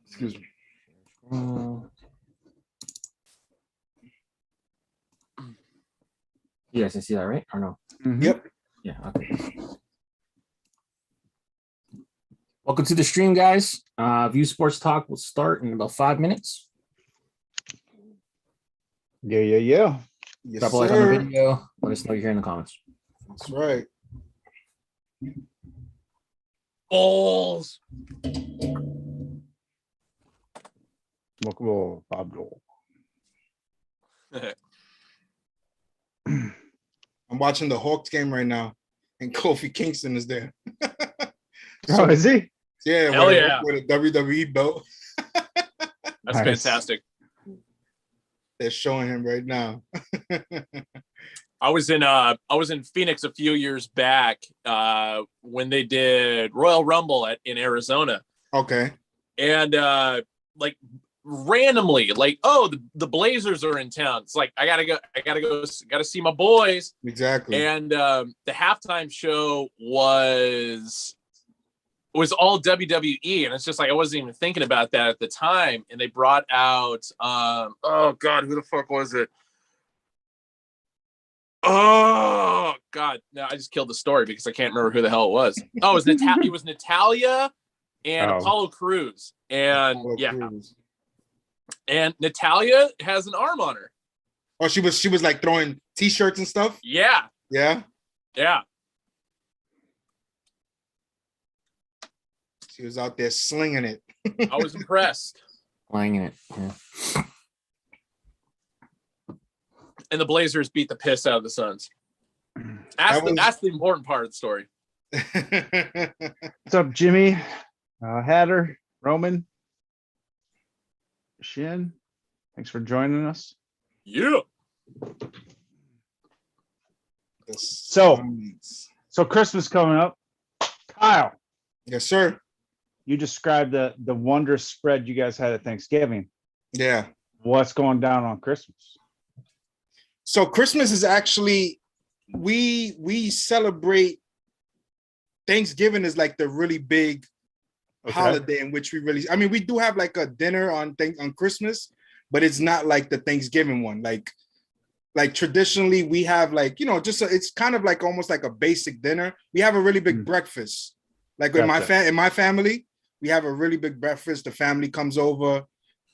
Excuse me. You guys can see that, right? Or no? Yep. Yeah. Okay. Welcome to the stream, guys. View Sports Talk will start in about 5 minutes. Yeah. Yes, Drop a like on the sir. video. Let us know you're here in the comments. That's right. Balls. Smokeable Bob Dole. I'm watching the Hawks game right now, and Kofi Kingston is there. Oh, is he? Yeah, Hell with, yeah. with a WWE belt. That's Nice. fantastic. They're showing him right now. I was in Phoenix a few years back when they did Royal Rumble in Arizona. Okay. And like randomly, like, oh, the Blazers are in town. It's like I gotta see my boys. Exactly. And the halftime show was all WWE, and it's just like I wasn't even thinking about that at the time. And they brought out oh god, who the fuck was it? Oh god, no, I just killed the story because I can't remember who the hell it was. Oh, it was Natalia and Apollo Crews, and Apollo Crews. and Natalia has an arm on her. Oh, she was like throwing t-shirts and stuff. Yeah. Yeah. She was out there slinging it. I was impressed. Playing it. Yeah. And the Blazers beat the piss out of the Suns. That's the important part of the story. What's up, Jimmy? Hatter, Roman, Shin. Thanks for joining us. Yeah. So Christmas coming up. Kyle. Yes, sir. You described the wondrous spread you guys had at Thanksgiving. Yeah. What's going down on Christmas? So Christmas is actually we celebrate Thanksgiving is like the really big holiday in which we do have like a dinner on Christmas, but it's not like the Thanksgiving one. Like traditionally we have like, it's kind of like almost like a basic dinner. We have a really big breakfast. Like in my family, we have a really big breakfast. The family comes over.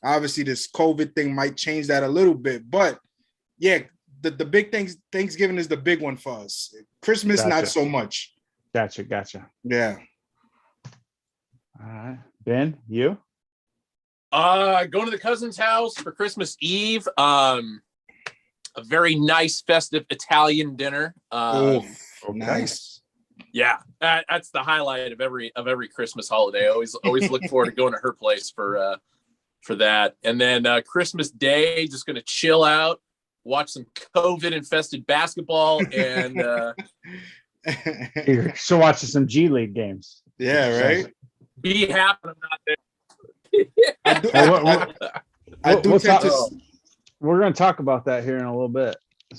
Obviously this COVID thing might change that a little bit, but yeah, the big things, Thanksgiving is the big one for us. Christmas, not so much. Gotcha. Yeah. All right. Ben, you? Going to the cousin's house for Christmas Eve. A very nice festive Italian dinner. Nice. Yeah, that's the highlight of every Christmas holiday. I always look forward to going to her place for that. And then Christmas Day, just gonna chill out, watch some COVID infested basketball, and You're still watching some G League games. Yeah, right. Be happy I'm not there. We're going to talk about that here in a little bit.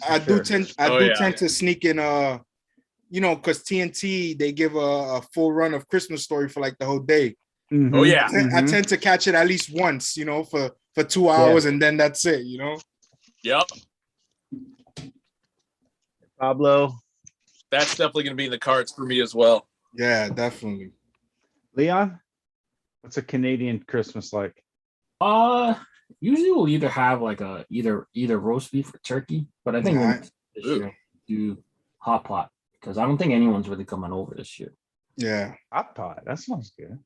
I do tend to sneak in, because TNT, they give a full run of Christmas Story for like the whole day. Mm-hmm. Oh yeah. I tend to catch it at least once, for 2 hours, and then that's it, Yep. Pablo. That's definitely going to be in the cards for me as well. Yeah, definitely. Leon, what's a Canadian Christmas like? Usually we'll either have like either roast beef or turkey, but I think this year do hot pot because I don't think anyone's really coming over this year. Yeah, hot pot. That sounds good.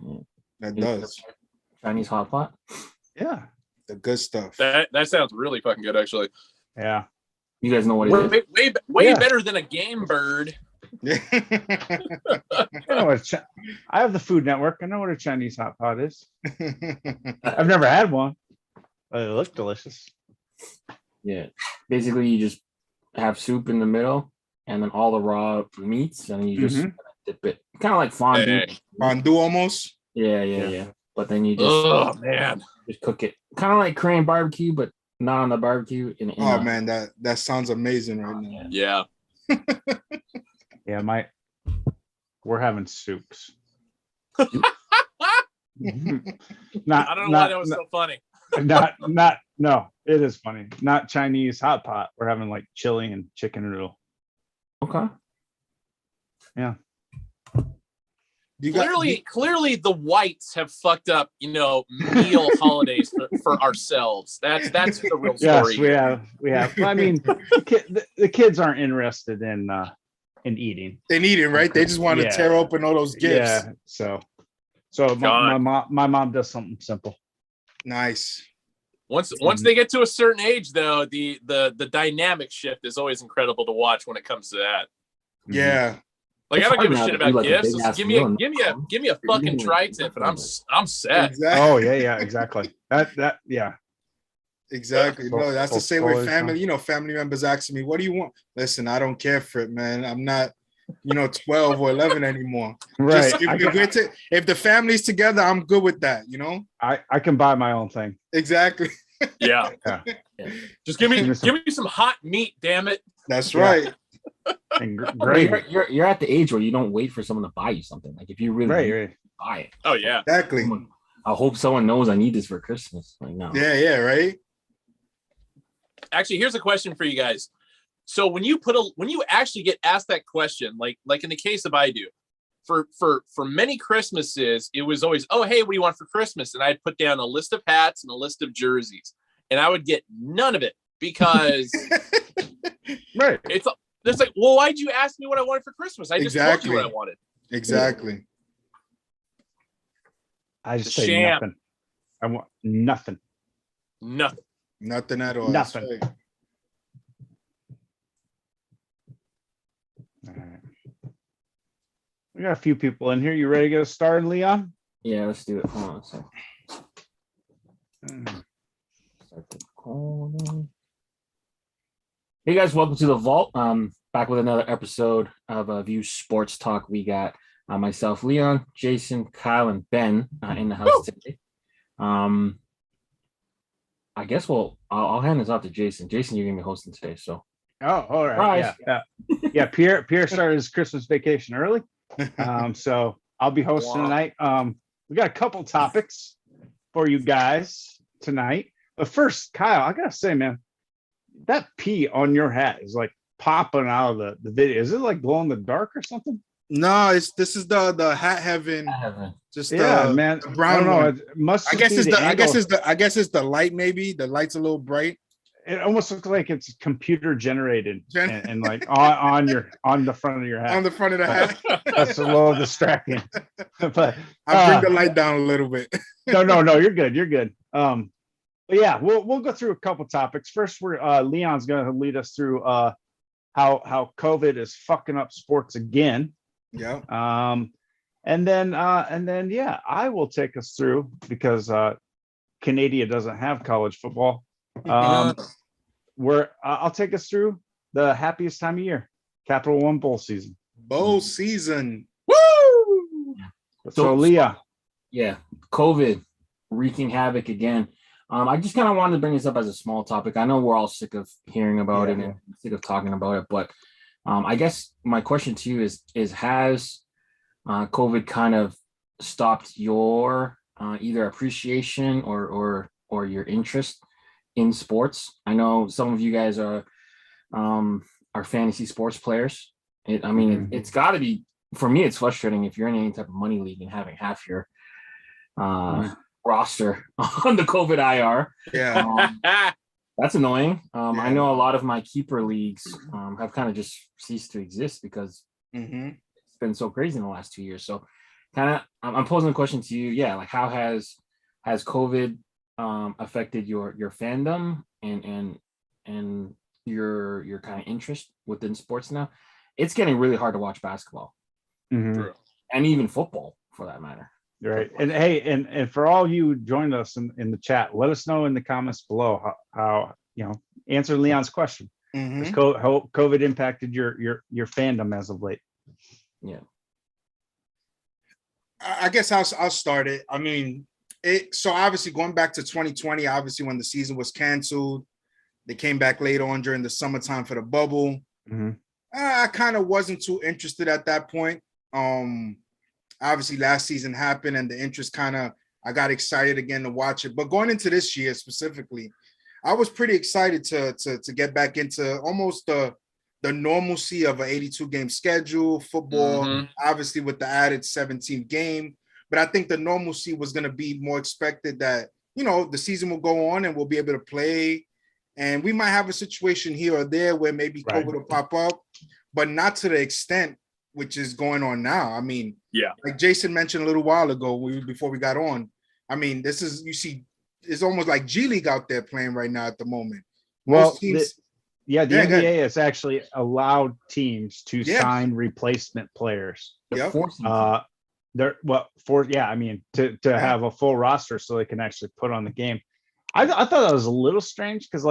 Yeah. That does. Chinese hot pot. Yeah, the good stuff. That sounds really fucking good, actually. Yeah. You guys know what it is? Way better than a game bird. Yeah. I have the Food Network. I know what a Chinese hot pot is. I've never had one, but it looked delicious. Yeah. Basically, you just have soup in the middle and then all the raw meats, and you just dip it. Kind of like fondue. Fondue almost? Yeah. But then you just, just cook it. Kind of like Korean barbecue, but not on the barbecue. Man, that sounds amazing right now. Yeah. Yeah, we're having soups. I don't know why that was so funny. No, it is funny. Not Chinese hot pot. We're having like chili and chicken noodle. Okay. Yeah. Clearly the whites have fucked up, meal holidays for ourselves. That's the real story. Yes, we have. Well, I mean, the kids aren't interested in eating. They need it, right? They just want to tear open all those gifts. Yeah. So my mom does something simple. Nice. Once they get to a certain age, though, the dynamic shift is always incredible to watch when it comes to that. Yeah. Like, I don't give a shit about gifts. Just give me a fucking tri-tip and I'm set. Exactly. Oh yeah, exactly. That yeah. Exactly. No, that's the same way family, family members asking me, what do you want? Listen, I don't care for it, man. I'm not, 12 or 11 anymore. Right. Just if the family's together, I'm good with that, I can buy my own thing. Exactly. Yeah. Just give me some hot meat, damn it. That's right. And great. You're at the age where you don't wait for someone to buy you something. Like, if you really buy it. Oh yeah. Exactly. I hope someone knows I need this for Christmas. Like, no. Yeah, right. Actually, here's a question for you guys. So when you actually get asked that question, like in the case of I do, for many Christmases, it was always, oh, hey, what do you want for Christmas? And I'd put down a list of hats and a list of jerseys, and I would get none of it because right. It's like, well, why'd you ask me what I wanted for Christmas? I just told you what I wanted. Exactly. I just say nothing. I want nothing. Nothing at all. Nothing. Right. All right. We got a few people in here. You ready to get us started, Leon? Yeah, let's do it. Hold on a second. Start the recording. Hey guys, welcome to the Vault. Back with another episode of View Sports Talk. We got myself, Leon, Jason, Kyle, and Ben in the house today. I guess I'll hand this off to Jason. Jason, you're gonna be hosting today, so. Oh, all right. Yeah. Pierre started his Christmas vacation early, so I'll be hosting tonight. We got a couple topics for you guys tonight, but first, Kyle, I gotta say, man, that P on your hat is like popping out of the video. Is it like glow in the dark or something? No, this is the hat heaven. Just man. The brown. I don't know. One. It must. I guess it's the light. Maybe the light's a little bright. It almost looks like it's computer generated and like on the front of your hat. On the front of the hat. That's a little distracting. But I'll bring the light down a little bit. No, you're good. But yeah, we'll go through a couple topics. First, Leon's going to lead us through how COVID is fucking up sports again. Yeah. And then I will take us through, because Canada doesn't have college football. I'll take us through the happiest time of year, Capital One Bowl season. Bowl season. Woo! So Leah. Yeah, COVID wreaking havoc again. I just kind of wanted to bring this up as a small topic. I know we're all sick of hearing about it and sick of talking about it, but I guess my question to you is has COVID kind of stopped your either appreciation or your interest in sports? I know some of you guys are fantasy sports players. It's got to be, for me, it's frustrating if you're in any type of money league and having half your roster on the COVID IR. Yeah. That's annoying. I know a lot of my keeper leagues have kind of just ceased to exist because it's been so crazy in the last 2 years. So I'm posing a question to you. Yeah. Like, how has COVID affected your fandom and your kind of interest within sports now? It's getting really hard to watch basketball and even football for that matter. Right. And hey, and for all you joined us in the chat, let us know in the comments below how answer Leon's question. How COVID impacted your fandom as of late. Yeah. I guess I'll start it. I mean, so obviously going back to 2020, obviously when the season was canceled, they came back later on during the summertime for the bubble. I kind of wasn't too interested at that point. Obviously last season happened and the interest I got excited again to watch it. But going into this year specifically, I was pretty excited to get back into almost the normalcy of an 82 game schedule, football, obviously with the added 17th game. But I think the normalcy was going to be more expected that, the season will go on and we'll be able to play. And we might have a situation here or there where maybe COVID will pop up, but not to the extent which is going on now. I mean, like Jason mentioned a little while ago before we got on. I mean, it's almost like G League out there playing right now at the moment. Well, the NBA has actually allowed teams to sign replacement players. To have a full roster so they can actually put on the game. I thought that was a little strange because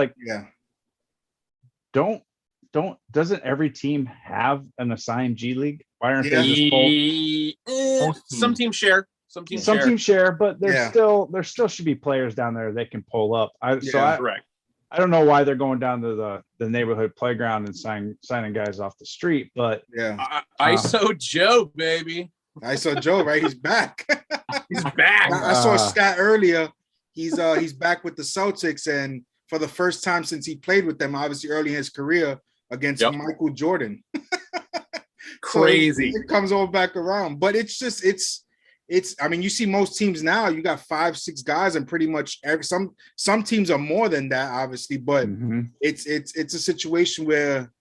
doesn't every team have an assigned G League? Why aren't they just some teams share. Some teams share, but there still should be players down there they can pull up. Correct. I don't know why they're going down to the neighborhood playground and signing guys off the street, but ISO Joe, baby. ISO Joe, right? He's back. He's back. I saw a stat earlier. He's back with the Celtics, and for the first time since he played with them, obviously early in his career, against Michael Jordan. Crazy. So it comes all back around, but it's I mean, you see most teams now, you got 5-6 guys, and pretty much some teams are more than that, obviously, but it's a situation where,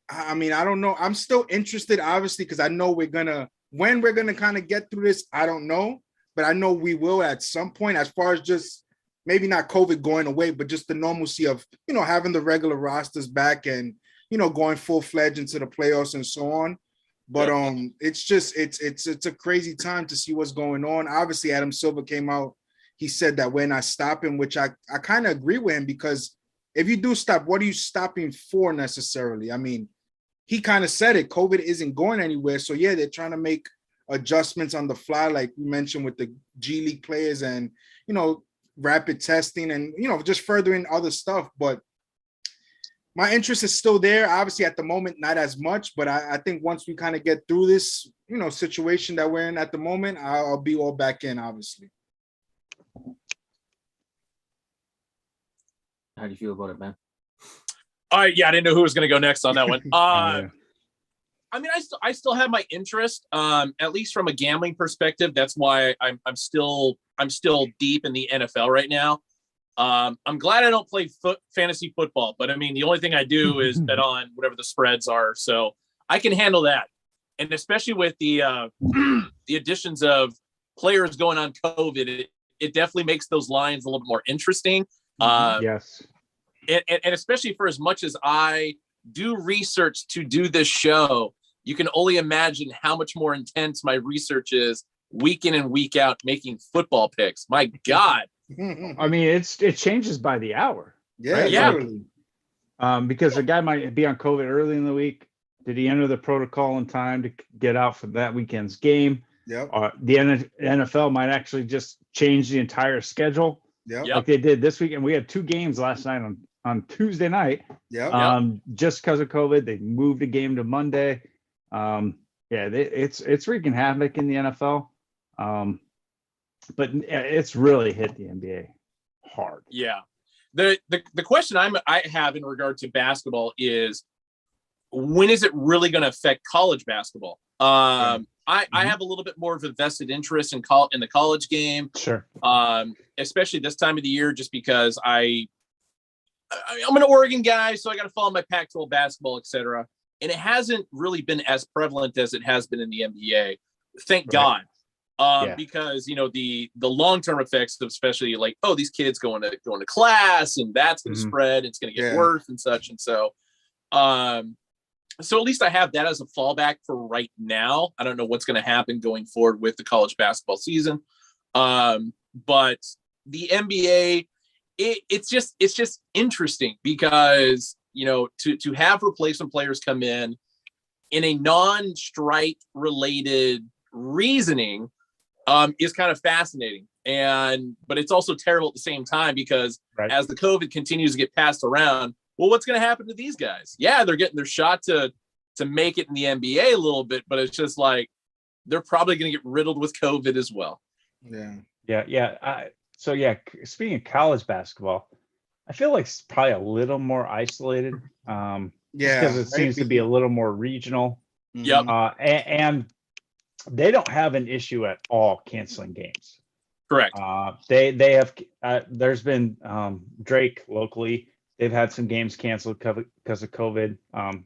I mean, I don't know. I'm still interested, obviously, because I know when we're gonna kind of get through this, I don't know, but I know we will at some point, as far as just maybe not COVID going away, but just the normalcy of, having the regular rosters back and, going full-fledged into the playoffs and so on. But it's just it's a crazy time to see what's going on. Obviously, Adam Silver came out. He said that we're not stopping, which I kind of agree with him, because if you do stop, what are you stopping for necessarily? I mean, he kind of said it. COVID isn't going anywhere. So they're trying to make adjustments on the fly, like we mentioned with the G League players and rapid testing and just furthering other stuff. But my interest is still there. Obviously, at the moment, not as much, but I think once we kind of get through this, situation that we're in at the moment, I'll be all back in, obviously. How do you feel about it, man? I didn't know who was going to go next on that one. I mean, I still have my interest, at least from a gambling perspective. That's why I'm still deep in the NFL right now. I'm glad I don't play fantasy football, but I mean, the only thing I do is bet on whatever the spreads are, so I can handle that. And especially with the additions of players going on COVID, it definitely makes those lines a little bit more interesting. Yes. And especially for as much as I do research to do this show, you can only imagine how much more intense my research is week in and week out making football picks. My God. I mean, it changes by the hour. Right? Totally. Because a guy might be on COVID early in the week. Did he enter the protocol in time to get out for that weekend's game? Yep. The NFL might actually just change the entire schedule. Yep. Like they did this weekend. We had 2 games last night on Tuesday night. Just because of COVID, they moved a game to Monday. It's wreaking havoc in the NFL. But it's really hit the NBA hard. Yeah. The question I have in regard to basketball is, when is it really going to affect college basketball? I have a little bit more of a vested interest in the college game. Sure. Especially this time of the year, just because I'm an Oregon guy, so I got to follow my Pac-12 basketball, etc. And it hasn't really been as prevalent as it has been in the NBA. Thank God. Because the long-term effects of, especially like, these kids going to class, and that's going to spread, it's going to get worse and such. And so at least I have that as a fallback for right now. I don't know what's going to happen going forward with the college basketball season. But the NBA, it's just interesting because, to have replacement players come in a non-strike related reasoning is kind of fascinating. But it's also terrible at the same time, because as the COVID continues to get passed around, well, what's going to happen to these guys? Yeah, they're getting their shot to to make it in the NBA a little bit, but it's just like they're probably going to get riddled with COVID as well. Yeah. So speaking of college basketball, I feel like it's probably a little more isolated. Just because it seems to be a little more regional. Yep. And they don't have an issue at all canceling games. Correct. They have. There's been Drake locally. They've had some games canceled because of COVID.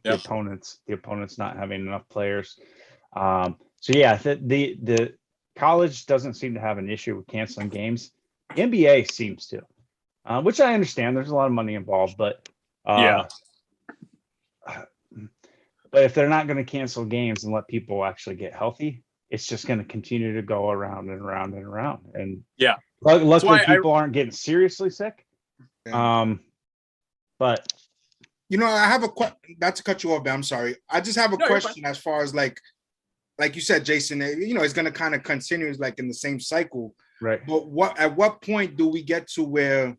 The opponents not having enough players. The college doesn't seem to have an issue with canceling games. The NBA seems to, which I understand. There's a lot of money involved, but if they're not going to cancel games and let people actually get healthy, it's just going to continue to go around and around and around. And luckily people aren't getting seriously sick. But I have a question. Not to cut you off, but I'm sorry. I just have a question as far as like you said, Jason. It's going to kind of continue like in the same cycle, right? But at what point do we get to where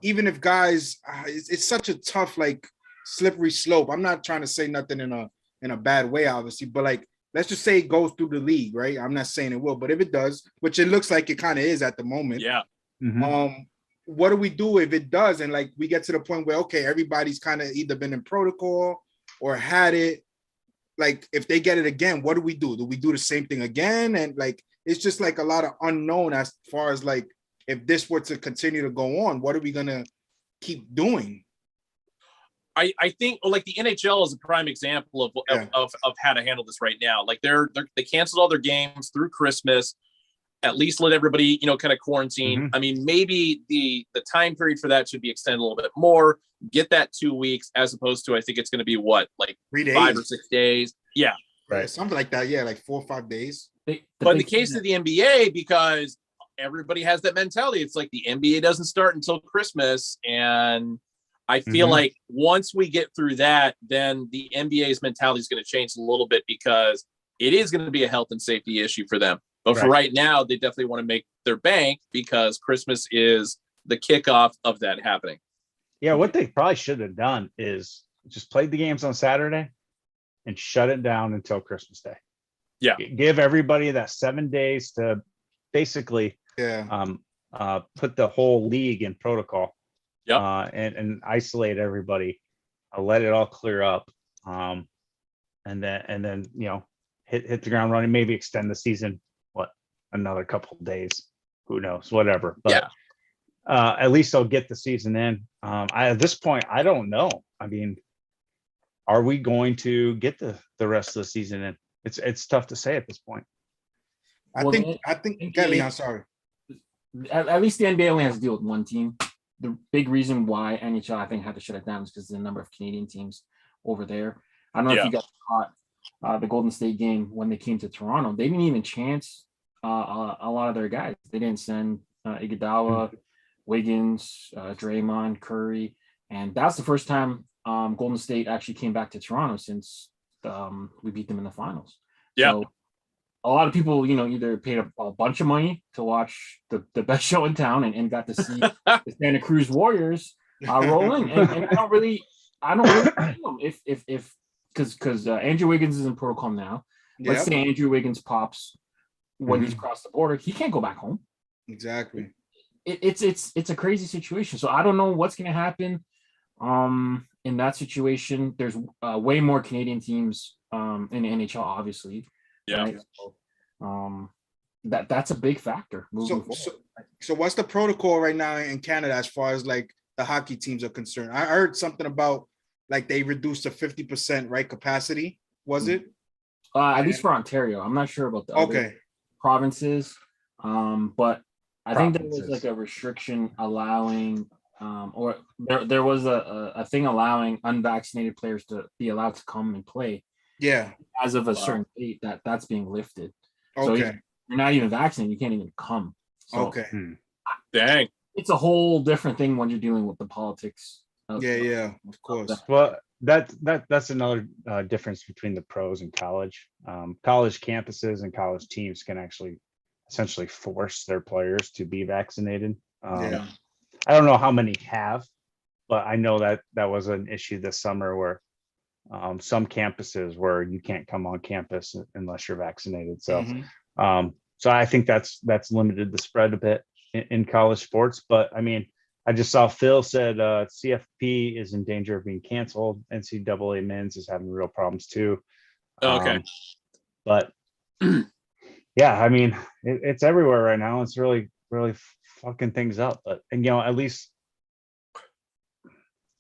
even if guys, it's such a tough like slippery slope. I'm not trying to say nothing in a bad way, obviously, but like let's just say it goes through the league, right? I'm not saying it will, but if it does, which it looks like it kind of is at the moment, what do we do if it does? And like we get to the point where everybody's kind of either been in protocol or had it. Like if they get it again, what do we do? Do we do the same thing again? And like it's just like a lot of unknown as far as like if this were to continue to go on, what are we gonna keep doing? I think like the NHL is a prime example of how to handle this right now. Like they canceled all their games through Christmas. At least let everybody, kind of quarantine. I mean, maybe the time period for that should be extended a little bit more. Get that 2 weeks as opposed to I think it's going to be what, like 3 days, 5 or 6 days. Yeah, right, something like that. Yeah, like 4 or 5 days. But in the case of the NBA, because everybody has that mentality, it's like the NBA doesn't start until Christmas, and I feel like once we get through that, then the NBA's mentality is going to change a little bit because it is going to be a health and safety issue for them. But for right now, they definitely want to make their bank because Christmas is the kickoff of that happening. Yeah, what they probably should have done is just played the games on Saturday and shut it down until Christmas Day. Yeah. Give everybody that 7 days to basically put the whole league in protocol. And isolate everybody. Let it all clear up. And then hit the ground running, maybe extend the season another couple of days, who knows, whatever, but at least they'll get the season in. At this point, I don't know. I mean, are we going to get the rest of the season in? It's tough to say at this point. I think Kelly, I'm sorry. At least the NBA only has to deal with one team. The big reason why NHL I think had to shut it down is because of the number of Canadian teams over there. I don't know if you got caught the Golden State game when they came to Toronto. They didn't even chance a lot of their guys. They didn't send Iguodala, Wiggins, Draymond, Curry, and that's the first time Golden State actually came back to Toronto since we beat them in the finals. So a lot of people, either paid a bunch of money to watch the best show in town and got to see the Santa Cruz Warriors rolling. And I don't really blame them if because Andrew Wiggins is in protocol now. Let's say Andrew Wiggins pops when he's crossed the border, he can't go back home. Exactly. It's a crazy situation. So I don't know what's going to happen in that situation. There's way more Canadian teams in the NHL, obviously. Right? So, that's a big factor. So what's the protocol right now in Canada as far as like the hockey teams are concerned? I heard something about like they reduced to 50%, right, capacity. Was it? At least for Ontario. I'm not sure about the other provinces. But I think there was like a restriction allowing or there was a thing allowing unvaccinated players to be allowed to come and play. Yeah. As of a certain date that's being lifted. So if you're not even vaccinated, you can't even come. So Dang. It's a whole different thing when you're dealing with the politics. Of course. Well, that's another difference between the pros and college. College campuses and college teams can actually essentially force their players to be vaccinated. I don't know how many have, but I know that was an issue this summer where some campuses where you can't come on campus unless you're vaccinated. So, Mm-hmm. so I think that's limited the spread a bit in college sports. But I mean, I just saw Phil said CFP is in danger of being canceled. NCAA men's is having real problems too. Okay. But yeah, I mean, it's everywhere right now. It's really, really fucking things up. But, and, you know, at least,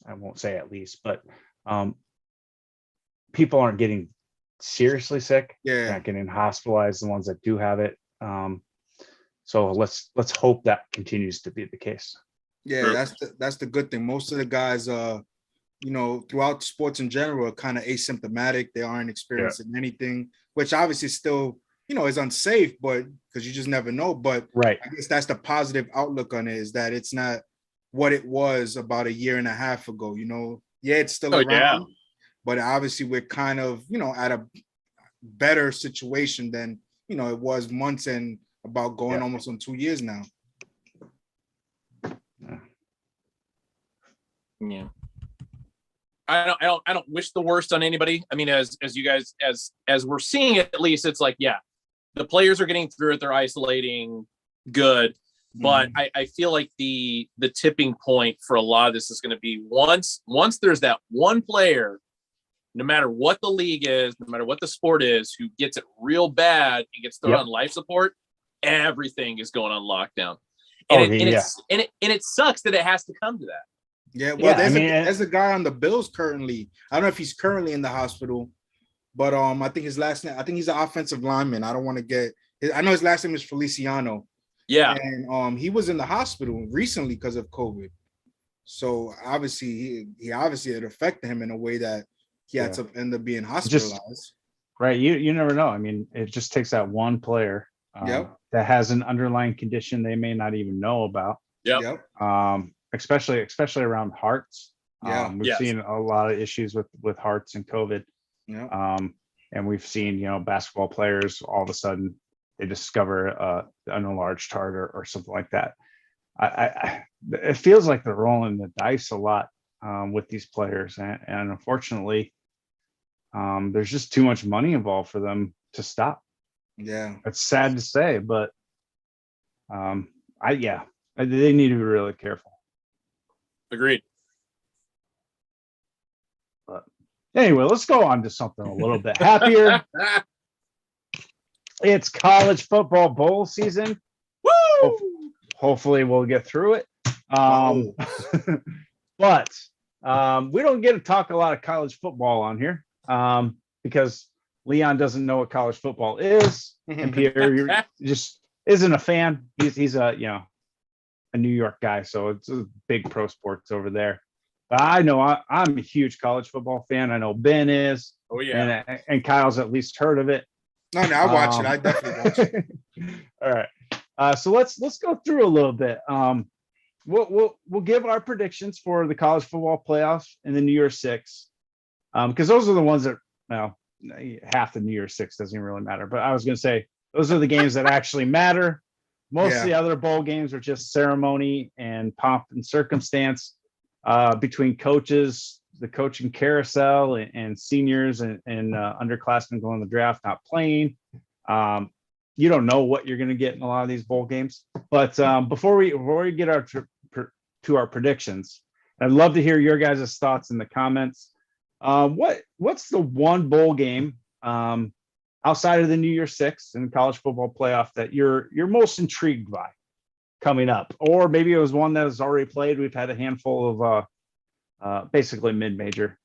I won't say at least, but people aren't getting seriously sick. Yeah. They're not getting hospitalized, the ones that do have it. So let's hope that continues to be the case. Yeah, that's the good thing. Most of the guys, you know, throughout sports in general are kind of asymptomatic. They aren't experiencing anything, which obviously still, you know, is unsafe, but because you just never know. But right, I guess that's the positive outlook on it, is that it's not what it was about a year and a half ago. You know, yeah, it's still around, but obviously we're kind of, you know, at a better situation than, you know, it was months and about going almost on 2 years now. Yeah. I don't wish the worst on anybody. I mean, as you guys, as we're seeing it, at least it's like, yeah, the players are getting through it. They're isolating good. But I feel like the tipping point for a lot of this is going to be once there's that one player, no matter what the league is, no matter what the sport is, who gets it real bad and gets thrown on life support, everything is going on lockdown. And it sucks that it has to come to that. Yeah, well, there's a guy on the Bills currently. I don't know if he's currently in the hospital, but I think his last name, I think he's an offensive lineman. I don't want to get I know his last name is Feliciano. Yeah. And he was in the hospital recently because of COVID. So he obviously it affected him in a way that he had to end up being hospitalized. Right. You never know. I mean, it just takes that one player that has an underlying condition they may not even know about. Yep. Especially around hearts. We've seen a lot of issues with hearts and COVID. Yeah. And we've seen, you know, basketball players all of a sudden they discover an enlarged heart or something like that. It feels like they're rolling the dice a lot with these players, and unfortunately, there's just too much money involved for them to stop. Yeah, it's sad to say, but they need to be really careful. Agreed. But anyway, let's go on to something a little bit happier. It's college football bowl season. Woo! Hopefully we'll get through it. But we don't get to talk a lot of college football on here because Leon doesn't know what college football is, and Pierre just isn't a fan. He's a New York guy, so it's a big pro sports over there. But I know I'm a huge college football fan. I know Ben is. Oh yeah, and Kyle's at least heard of it. No, I watch it. I definitely watch it. All right. So let's go through a little bit. We'll give our predictions for the college football playoffs in the New Year's Six, because those are the ones that, well, half the New Year's Six doesn't even really matter. But I was going to say those are the games that actually matter. Most of the other bowl games are just ceremony and pomp and circumstance between coaches, the coaching carousel, and seniors and underclassmen going to the draft, not playing. You don't know what you're going to get in a lot of these bowl games. But before we get to our predictions, I'd love to hear your guys' thoughts in the comments. What's the one bowl game outside of the New Year's Six and college football playoff that you're most intrigued by coming up? Or maybe it was one that was already played. We've had a handful of basically mid-major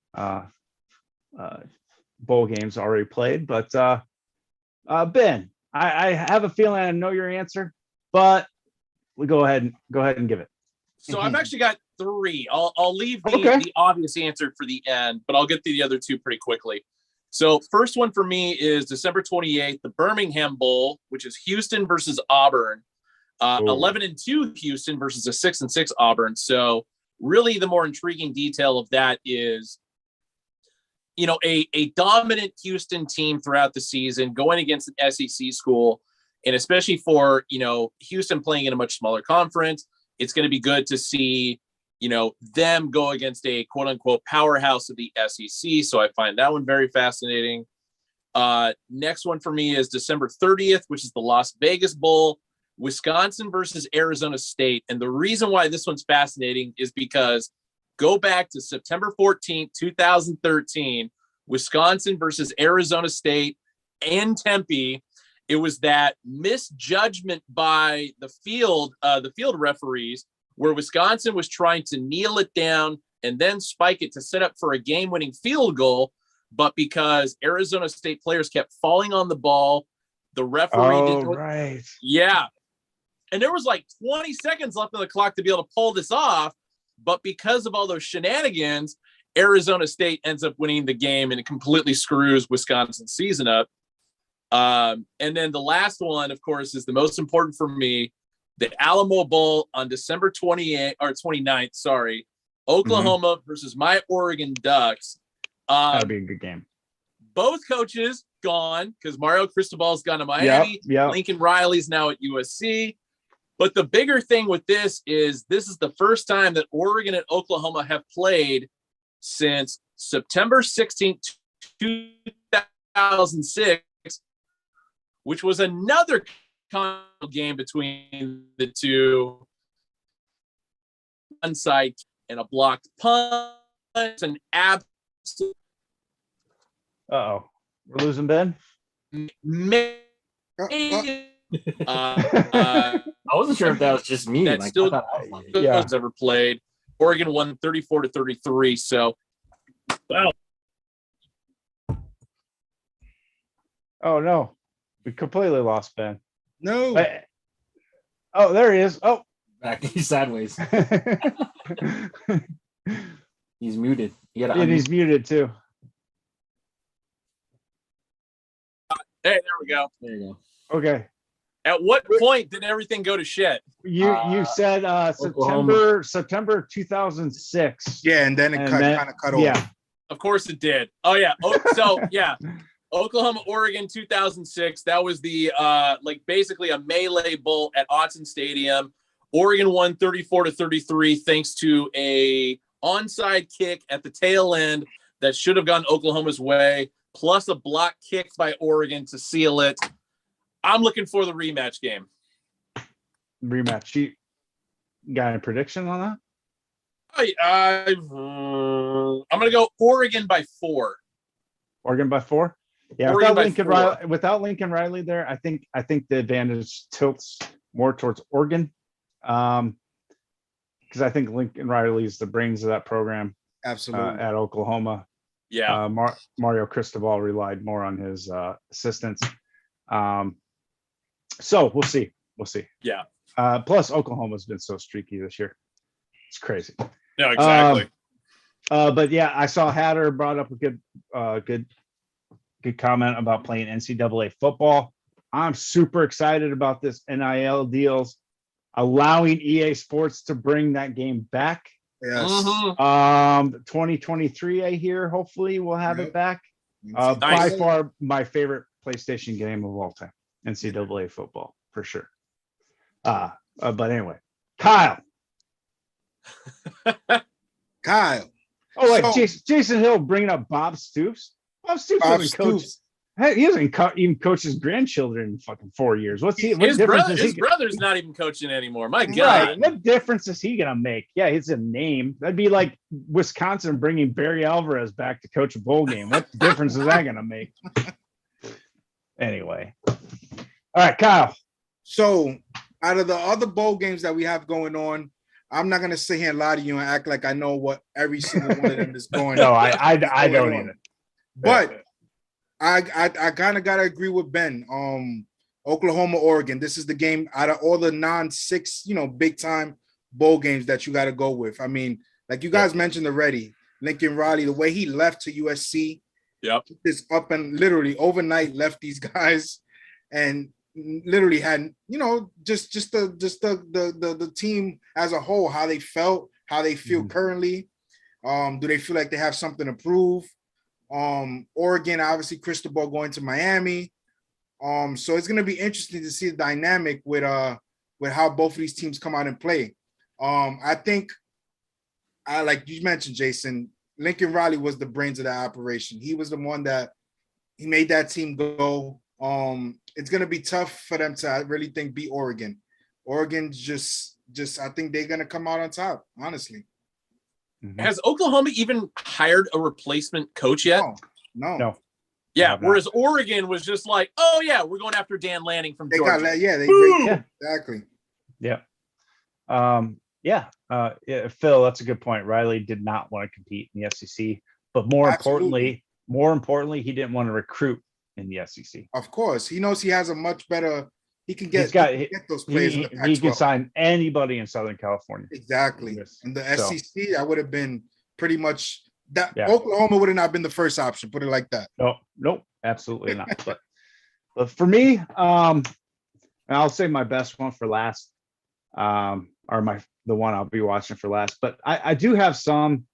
bowl games already played. But Ben, I have a feeling I know your answer, but we go ahead and give it. So I've actually got three. I'll leave the obvious answer for the end, but I'll get to the other two pretty quickly. So first one for me is December 28th, the Birmingham Bowl, which is Houston versus Auburn. 11-2 Houston versus a 6-6 Auburn. So really the more intriguing detail of that is, you know, a dominant Houston team throughout the season going against an SEC school. And especially for, you know, Houston playing in a much smaller conference, it's going to be good to see them go against a quote unquote powerhouse of the SEC. So I find that one very fascinating. Next one for me is December 30th, which is the Las Vegas Bowl, Wisconsin versus Arizona State. And the reason why this one's fascinating is because go back to September 14th, 2013, Wisconsin versus Arizona State and Tempe. It was that misjudgment by the field referees, where Wisconsin was trying to kneel it down and then spike it to set up for a game-winning field goal. But because Arizona State players kept falling on the ball, the referee didn't. Right. Yeah. And there was like 20 seconds left on the clock to be able to pull this off. But because of all those shenanigans, Arizona State ends up winning the game, and it completely screws Wisconsin's season up. And then the last one, of course, is the most important for me. The Alamo Bowl on December 29th, sorry. Oklahoma versus my Oregon Ducks. That'd be a good game. Both coaches gone because Mario Cristobal's gone to Miami. Yep. Lincoln Riley's now at USC. But the bigger thing with this is the first time that Oregon and Oklahoma have played since September 16th, 2006, which was another game between the two. Onside and a blocked punt, an absolute. Uh-oh. We're losing Ben? I wasn't sure if that was just me. That still was ever played. Oregon won 34-33. So, wow. Oh, no. We completely lost Ben. No. Oh, there he is. Oh. Back sideways. He's muted. And he's muted too. Hey, there we go. There you go. Okay. At what point did everything go to shit? You said September 2006. Yeah, and then it kind of cut off. Yeah. Of course it did. Oh yeah. So yeah. Oklahoma, Oregon, 2006. That was the basically a melee bowl at Autzen Stadium. Oregon won 34-33 thanks to a onside kick at the tail end that should have gone Oklahoma's way, plus a block kick by Oregon to seal it. I'm looking for the rematch game. Rematch. You got any prediction on that? I'm going to go Oregon by 4. Oregon by 4? Yeah, without Lincoln Riley there, I think the advantage tilts more towards Oregon. Because I think Lincoln Riley is the brains of that program. Absolutely. At Oklahoma. Yeah. Mario Cristobal relied more on his assistants. So we'll see. Yeah. Plus Oklahoma's been so streaky this year. It's crazy. No, exactly. But yeah, I saw Hatter brought up a good comment about playing NCAA football. I'm super excited about this NIL deals, allowing EA Sports to bring that game back. Yes. 2023, I hear. Hopefully, we'll have it back. By far, my favorite PlayStation game of all time, NCAA football for sure. But anyway, Kyle. Oh, wait, Jason Hill bringing up Bob Stoops. Bob Stoops. Hey, he doesn't even coach his grandchildren in fucking 4 years. His brother's not even coaching anymore. My God. Right. What difference is he going to make? Yeah, it's a name. That'd be like Wisconsin bringing Barry Alvarez back to coach a bowl game. What difference is that going to make? Anyway. All right, Kyle. So out of the other bowl games that we have going on, I'm not going to sit here and lie to you and act like I know what every single one of them is going on. No, I don't either. But I kind of got to agree with Ben. Oklahoma, Oregon. This is the game out of all the non-6, big time bowl games that you got to go with. I mean, like you guys mentioned already, Lincoln Riley, the way he left to USC, is up and literally overnight left these guys, and literally had just the team as a whole, how they felt, how they feel currently. Do they feel like they have something to prove? Oregon, obviously Cristobal going to Miami. So it's going to be interesting to see the dynamic with how both of these teams come out and play. I think I like you mentioned, Jason, Lincoln Riley was the brains of that operation. He was the one that he made that team go. It's gonna be tough for them to, I really think, beat Oregon. Oregon's just I think they're gonna come out on top, honestly. Has Oklahoma even hired a replacement coach yet? No. Yeah, whereas Oregon was just like, oh yeah, we're going after Dan Lanning from Georgia. Exactly. Yeah. Phil, that's a good point. Riley did not want to compete in the SEC, but more importantly, he didn't want to recruit in the SEC. Of course, he knows he has a much better. He can get those players. He can sign anybody in Southern California. Exactly. And the SEC, I would have been pretty much that. Yeah. Oklahoma would have not been the first option. Put it like that. Nope, absolutely not. But for me, and I'll say my best one for last, or the one I'll be watching for last. But I do have some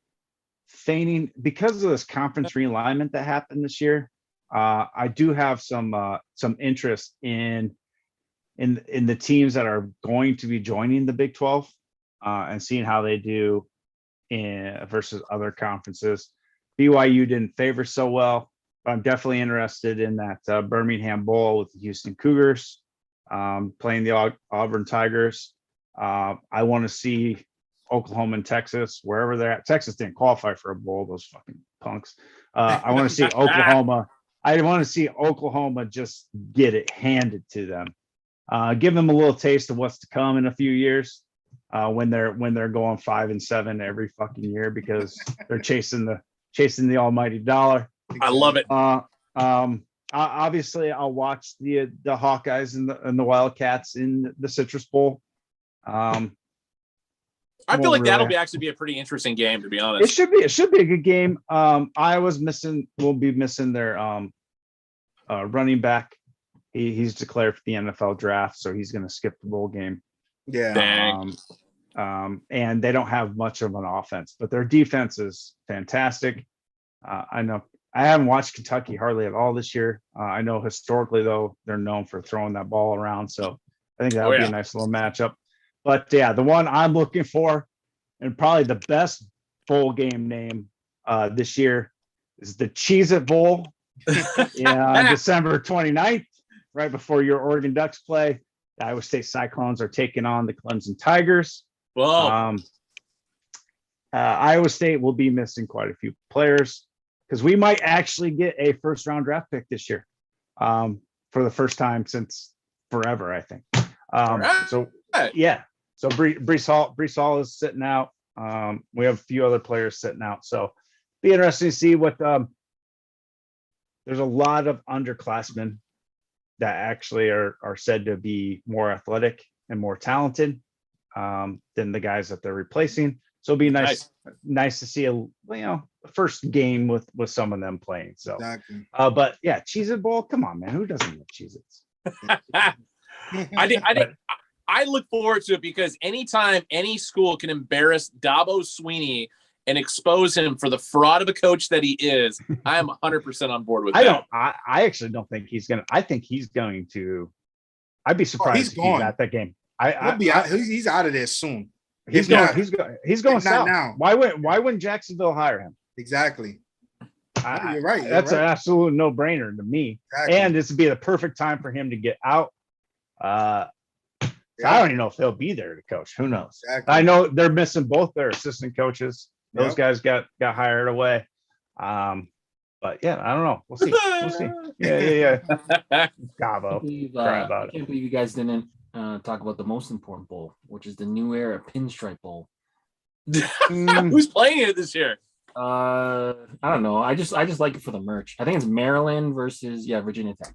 feigning because of this conference realignment that happened this year. I do have some interest in the teams that are going to be joining the Big 12 and seeing how they do versus other conferences. BYU didn't favor so well, but I'm definitely interested in that Birmingham Bowl with the Houston Cougars playing the Auburn Tigers. I want to see Oklahoma and Texas, wherever they're at. Texas didn't qualify for a bowl, those fucking punks. I want to see Oklahoma. I want to see Oklahoma just get it handed to them. Give them a little taste of what's to come in a few years when they're going 5-7 every fucking year because they're chasing the almighty dollar. I love it. Obviously, I'll watch the Hawkeyes and the Wildcats in the Citrus Bowl. I feel like that'll actually be a pretty interesting game, to be honest. It should be a good game. Will be missing their running back. He's declared for the NFL draft, so he's going to skip the bowl game. Yeah. And they don't have much of an offense, but their defense is fantastic. I know I haven't watched Kentucky hardly at all this year. I know historically, though, they're known for throwing that ball around. So I think that would be a nice little matchup. But yeah, the one I'm looking for, and probably the best bowl game name this year, is the Cheez-It Bowl. On December 29th, right before your Oregon Ducks play. The Iowa State Cyclones are taking on the Clemson Tigers. Whoa. Iowa State will be missing quite a few players because we might actually get a first-round draft pick this year for the first time since forever, I think. So Brees Hall is sitting out. We have a few other players sitting out. So be interesting to see what there's a lot of underclassmen that actually are said to be more athletic and more talented than the guys that they're replacing. So it'll be nice to see a first game with some of them playing. So, exactly. But yeah, Cheez-It Bowl. Come on, man, who doesn't love Cheez-Its? I look forward to it because anytime any school can embarrass Dabo Swinney and expose him for the fraud of a coach that he is, I am 100% on board with that. I actually don't think he's going to. I think he's going to. I'd be surprised if he's at that game. He's out of there soon. He's going south. Now. Why wouldn't Jacksonville hire him? Exactly. You're right. That's an absolute no-brainer to me. Exactly. And this would be the perfect time for him to get out. I don't even know if he'll be there to coach. Who knows? Exactly. I know they're missing both their assistant coaches. Those guys got hired away. But yeah, I don't know. We'll see. Yeah. Gabo. I can't believe you guys didn't talk about the most important bowl, which is the New Era Pinstripe Bowl. Who's playing it this year? I don't know. I just like it for the merch. I think it's Maryland versus Virginia Tech.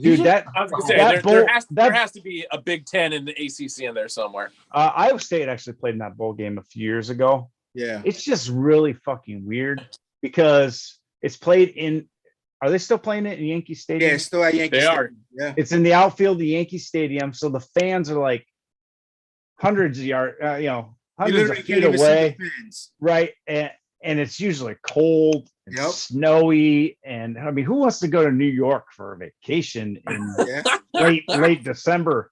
Dude, I was gonna say there has to be a Big Ten in the ACC in there somewhere. Iowa State actually played in that bowl game a few years ago. Yeah, it's just really fucking weird because it's played in. Are they still playing it in Yankee Stadium? Yeah, it's still at Yankee Stadium. Are. Yeah, it's in the outfield of Yankee Stadium, so the fans are like hundreds of yards, hundreds of feet away, right? And it's usually cold and snowy. And I mean, who wants to go to New York for a vacation in late December?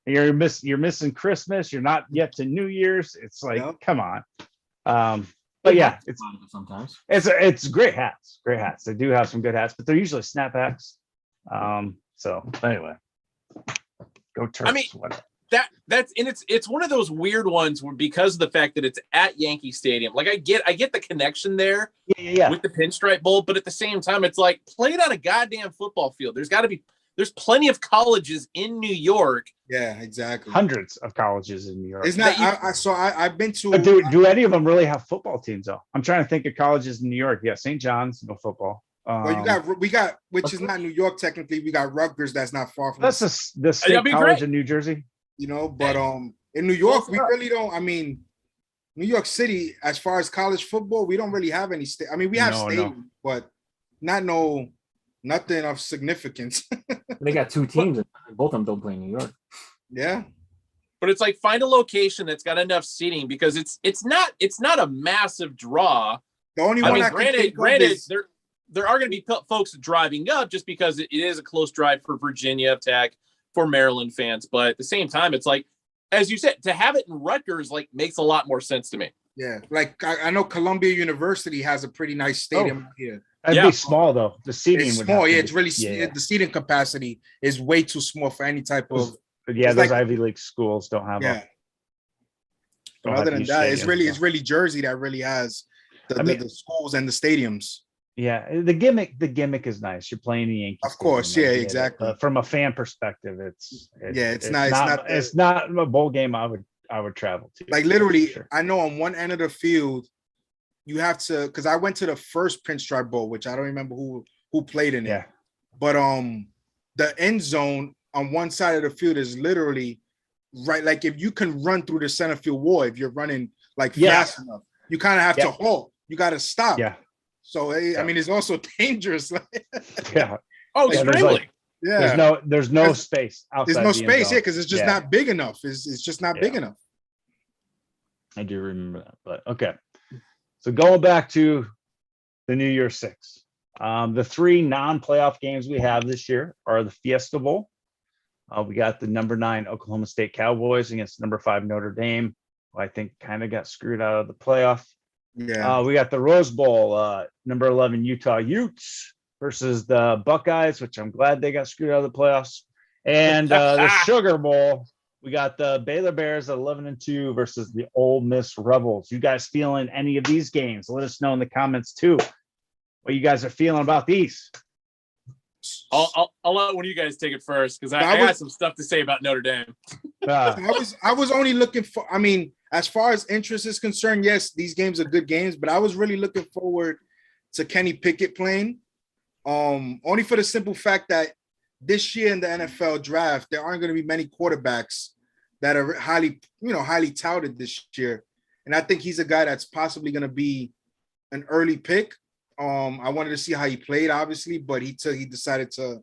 You're missing Christmas. You're not yet to New Year's. It's like, come on. But yeah, sometimes it's great hats. Great hats. They do have some good hats, but they're usually snapbacks. So anyway, go Terps. I mean, it's one of those weird ones where, because of the fact that it's at Yankee Stadium, like I get the connection there with the Pinstripe Bowl, but at the same time, it's like, play it on a goddamn football field. There's plenty of colleges in New York. Yeah, exactly. Hundreds of colleges in New York. It's not. I've been to. But do any of them really have football teams though? I'm trying to think of colleges in New York. Yeah, St. John's, no football. Well, we got, which is not New York technically. We got Rutgers, that's not far from. That's the state college in New Jersey. You know, but in New York, we really don't. I mean, New York City, as far as college football, we don't really have any state. I mean, we have stadiums, but nothing of significance. They got two teams, and both of them don't play in New York. Yeah, but it's like, find a location that's got enough seating, because it's not a massive draw. The only one, granted, there are going to be folks driving up, just because it is a close drive for Virginia Tech, for Maryland fans. But at the same time, it's like, as you said, to have it in Rutgers makes a lot more sense to me. Yeah, like I know Columbia University has a pretty nice stadium here. That'd be small though. The seating is small. Yeah, it's really the seating capacity is way too small for any type of. Yeah, those Ivy League schools don't have. Yeah. But other than that, it's really Jersey that really has the schools and the stadiums. Yeah, the gimmick is nice. You're playing the Yankees. Of course, yeah, exactly. From a fan perspective, it's nice. It's not a bowl game I would travel to. Like literally, sure. I know on one end of the field, you have to, because I went to the first Pinstripe Bowl, which I don't remember who played in it. Yeah. But the end zone on one side of the field is literally right. Like if you can run through the center field wall, if you're running fast enough, you kind of have to halt. You got to stop. Yeah. So I mean, it's also dangerous. Yeah. Oh, extremely. There's no space outside. There's no space here because it's just not big enough. It's just not big enough. I do remember that, but okay. So going back to the New Year's Six, the three non-playoff games we have this year are the Fiesta Bowl. We got the number 9 Oklahoma State Cowboys against number 5 Notre Dame, who I think kind of got screwed out of the playoff. Yeah. We got the Rose Bowl, number 11 Utah Utes versus the Buckeyes, which I'm glad they got screwed out of the playoffs. And the Sugar Bowl, we got the Baylor Bears at 11-2 versus the Ole Miss Rebels. You guys feeling any of these games? Let us know in the comments too what you guys are feeling about these. I'll let one of you guys take it first, because I got some stuff to say about Notre Dame. I was only looking for, I mean, as far as interest is concerned, yes, these games are good games, but I was really looking forward to Kenny Pickett playing. Only for the simple fact that this year in the NFL draft, there aren't going to be many quarterbacks that are highly touted this year. And I think he's a guy that's possibly going to be an early pick. I wanted to see how he played, obviously, but he decided to,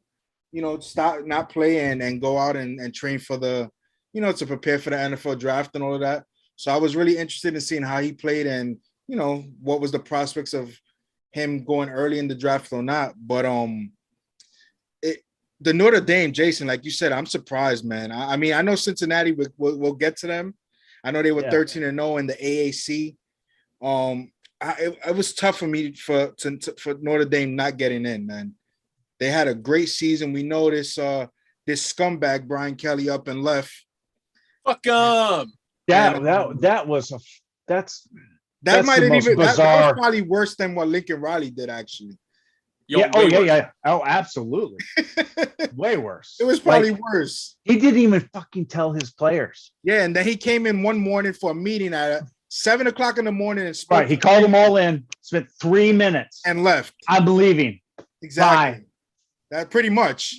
stop, not play and go out and train for the, to prepare for the NFL draft and all of that. So I was really interested in seeing how he played and, what was the prospects of him going early in the draft or not. But the Notre Dame, Jason, like you said, I'm surprised, man. I mean, I know Cincinnati, we'll get to them. I know they were 13-0 in the AAC. It was tough for me for Notre Dame not getting in, man. They had a great season. We know this scumbag Brian Kelly up and left. Fuck him. That was probably worse than what Lincoln Riley did, actually. Oh, absolutely. Way worse. It was probably worse. He didn't even fucking tell his players. Yeah, and then he came in one morning for a meeting at 7:00 in the morning and spoke. Right, he called them all in, spent 3 minutes, and left. I'm leaving. Exactly. Bye. That pretty much.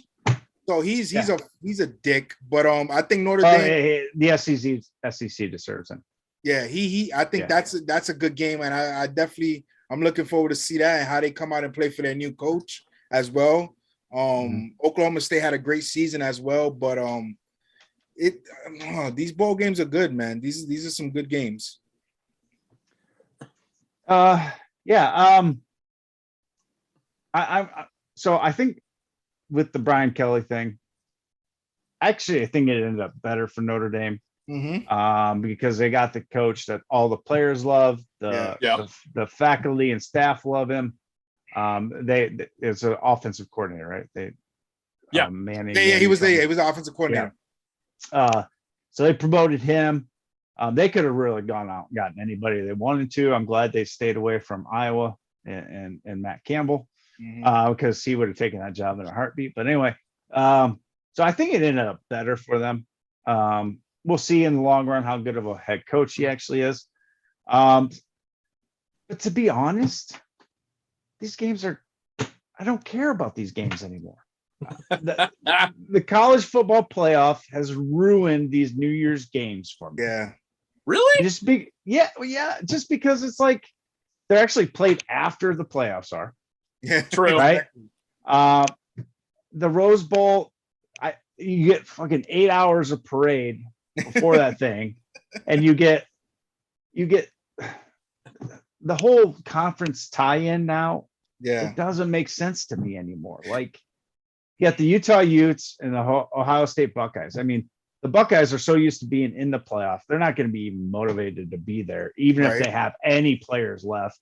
So he's a dick, but I think Notre Dame. The SEC deserves him. Yeah, I think that's a good game, and I definitely I'm looking forward to see that and how they come out and play for their new coach as well. Oklahoma State had a great season as well, but these bowl games are good, man. These are some good games. I think with the Brian Kelly thing, actually, I think it ended up better for Notre Dame. because they got the coach that all the players love, the faculty and staff love him. It's an offensive coordinator, right? Manning. He was the offensive coordinator. Yeah. So they promoted him. They could have really gone out and gotten anybody they wanted to. I'm glad they stayed away from Iowa and Matt Campbell, because he would have taken that job in a heartbeat. But anyway, so I think it ended up better for them. We'll see in the long run how good of a head coach he actually is. But to be honest, these games I don't care about these games anymore. The college football playoff has ruined these New Year's games for me. Yeah. Really? Just because it's like they're actually played after the playoffs are. Yeah, true. Right? The Rose Bowl, you get fucking 8 hours of parade before that thing, and you get the whole conference tie-in now. Yeah, it doesn't make sense to me anymore. Like, you got the Utah Utes and the Ohio State Buckeyes. I mean, the Buckeyes are so used to being in the playoff, they're not going to be even motivated to be there, even if they have any players left,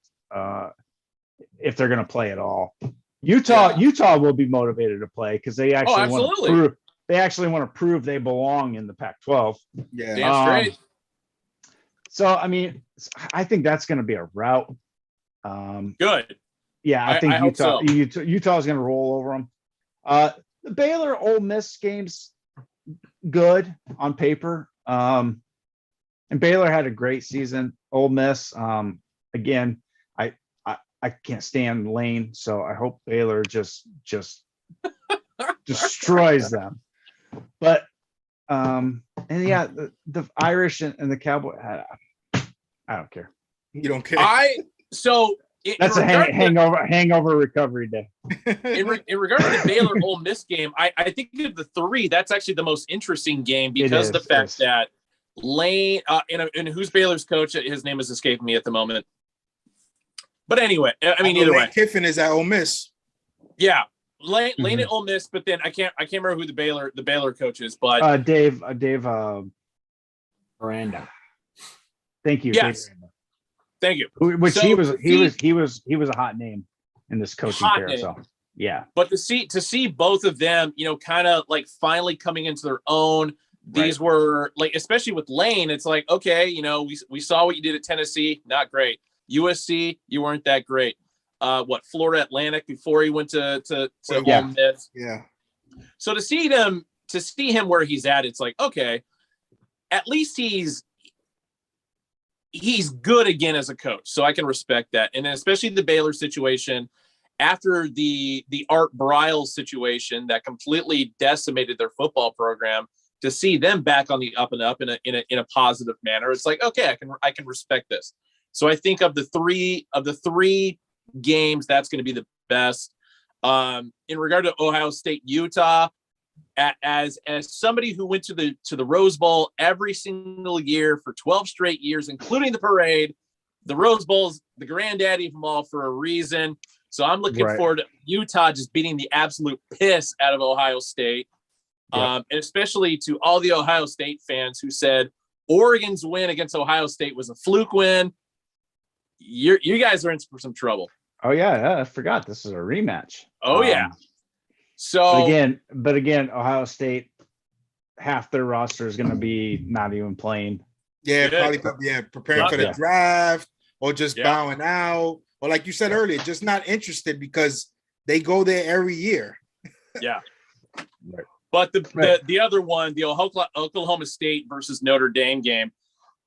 if they're going to play at all. Utah will be motivated to play because they actually want to prove they belong in the Pac-12. Yeah, damn straight. So I mean, I think that's going to be a rout. Good. Yeah, I think Utah is going to roll over them. The Baylor Ole Miss game's good on paper. And Baylor had a great season. Ole Miss, again, I can't stand Lane, so I hope Baylor just destroys them. But and yeah, the Irish and the Cowboy, I don't care. You don't care. That's a hangover recovery day. In regard to the Baylor Ole Miss game, I think of the three, that's actually the most interesting game because of the fact that Lane and who's Baylor's coach? His name is escaping me at the moment. But anyway, I mean, either way, Kiffin is at Ole Miss. Yeah, Lane at Ole Miss, but then I can't remember who the Baylor coach is, but Dave Miranda. Thank you. Yes. Thank you. Which he was a hot name in this coaching carousel. Yeah. But to see both of them, kind of like finally coming into their own. These were like, especially with Lane, it's like, okay, we saw what you did at Tennessee, not great. USC, you weren't that great. Florida Atlantic before he went to Ole Miss. Yeah. So to see him where he's at, it's like, okay, at least he's good again as a coach. So I can respect that. And then especially the Baylor situation after the Art Briles situation that completely decimated their football program, to see them back on the up and up in a positive manner. It's like, okay, I can respect this. So I think of the three games, that's going to be the best. In regard to Ohio State, Utah, as somebody who went to the Rose Bowl every single year for 12 straight years, including the parade, the Rose Bowl's the granddaddy of them all for a reason. So I'm looking forward to Utah just beating the absolute piss out of Ohio State. And especially to all the Ohio State fans who said Oregon's win against Ohio State was a fluke win. You guys are in for some trouble. Oh yeah, I forgot this is a rematch. Oh yeah. So but again, Ohio State, half their roster is going to be not even playing. Yeah, probably preparing for the draft or just bowing out, or like you said earlier, just not interested because they go there every year. Yeah. But the other one, the Oklahoma State versus Notre Dame game,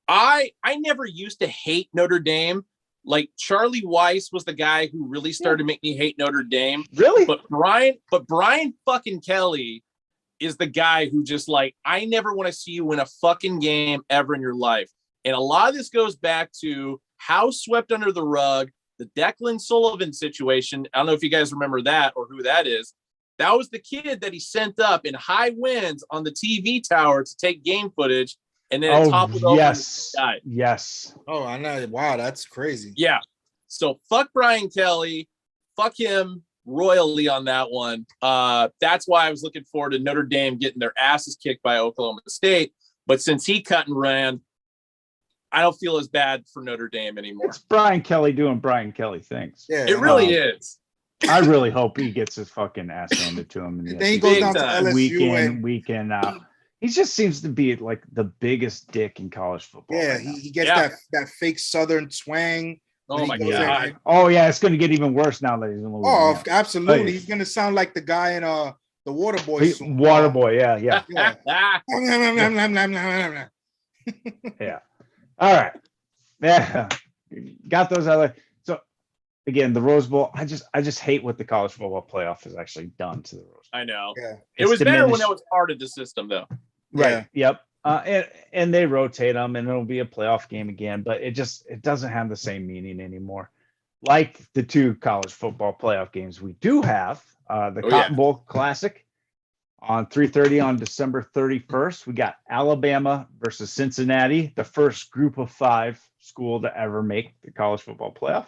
I never used to hate Notre Dame. Like Charlie Weiss was the guy who really started to make me hate Notre Dame. Really? But Brian fucking Kelly is the guy who just like, I never want to see you win a fucking game ever in your life. And a lot of this goes back to how swept under the rug the Declan Sullivan situation. I don't know if you guys remember that or who that is. That was the kid that he sent up in high winds on the TV tower to take game footage, and then toppled over and died. Yes. Oh, I know. Wow, that's crazy. Yeah. So fuck Brian Kelly. Fuck him royally on that one. That's why I was looking forward to Notre Dame getting their asses kicked by Oklahoma State. But since he cut and ran, I don't feel as bad for Notre Dame anymore. It's Brian Kelly doing Brian Kelly things. Yeah, It really is. I really hope he gets his fucking ass handed to him. And then he goes down to LSU week in out. He just seems to be like the biggest dick in college football. Yeah, he gets that fake Southern twang. Oh my God. Oh yeah, it's going to get even worse now that he's in Louisiana. Oh, absolutely. He's going to sound like the guy in the Waterboy. Waterboy, yeah. Yeah. All right. Yeah. Got those other. So again, the Rose Bowl. I just hate what the college football playoff has actually done to the Rose Bowl. I know. Yeah. It was better when it was part of the system, though. Right. Yeah. Yep. And they rotate them, and it'll be a playoff game again. But it doesn't have the same meaning anymore. Like the two college football playoff games we do have, the Cotton Bowl Classic on 3:30 on December 31st. We got Alabama versus Cincinnati, the first Group of 5 school to ever make the college football playoff.